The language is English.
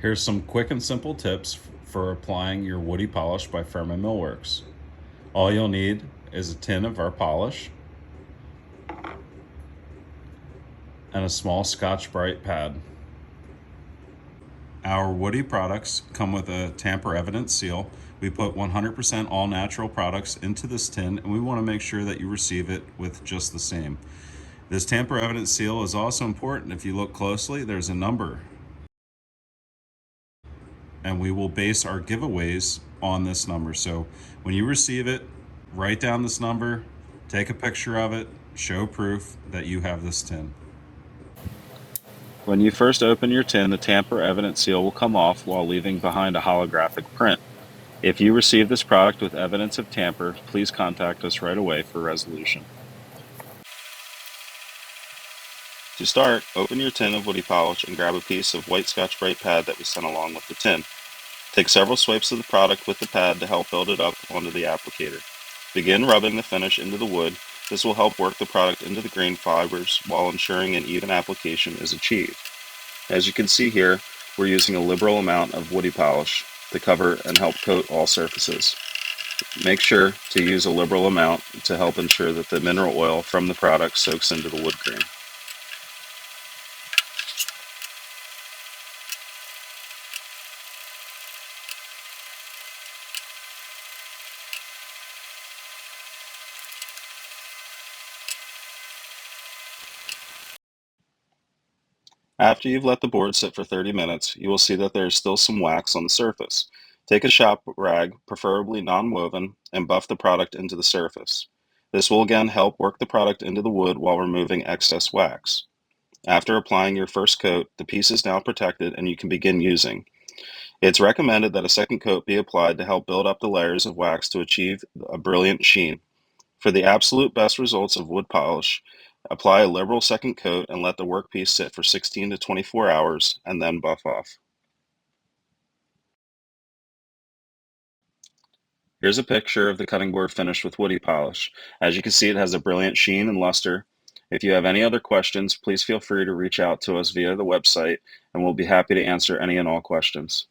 Here's some quick and simple tips for applying your woody polish by Furman Millworks. All you'll need is a tin of our polish and a small Scotch-Brite pad. Our woody products come with a tamper evidence seal. We put 100% all natural products into this tin, and we want to make sure that you receive it with just the same. This tamper evidence seal is also important. If you look closely, there's a number, and we will base our giveaways on this number. So when you receive it, write down this number, take a picture of it, show proof that you have this tin. When you first open your tin, the tamper evidence seal will come off while leaving behind a holographic print. If you receive this product with evidence of tamper, please contact us right away for resolution. To start, open your tin of woody polish and grab a piece of white Scotch-Brite pad that we sent along with the tin. Take several swipes of the product with the pad to help build it up onto the applicator. Begin rubbing the finish into the wood. This will help work the product into the grain fibers while ensuring an even application is achieved. As you can see here, we're using a liberal amount of woody polish to cover and help coat all surfaces. Make sure to use a liberal amount to help ensure that the mineral oil from the product soaks into the wood grain. After you've let the board sit for 30 minutes, you will see that there is still some wax on the surface. Take a shop rag, preferably non-woven, and buff the product into the surface. This will again help work the product into the wood while removing excess wax. After applying your first coat, the piece is now protected and you can begin using. It's recommended that a second coat be applied to help build up the layers of wax to achieve a brilliant sheen. For the absolute best results of wood polish, apply a liberal second coat and let the workpiece sit for 16 to 24 hours and then buff off. Here's a picture of the cutting board finished with woody polish. As you can see, it has a brilliant sheen and luster. If you have any other questions, please feel free to reach out to us via the website, and we'll be happy to answer any and all questions.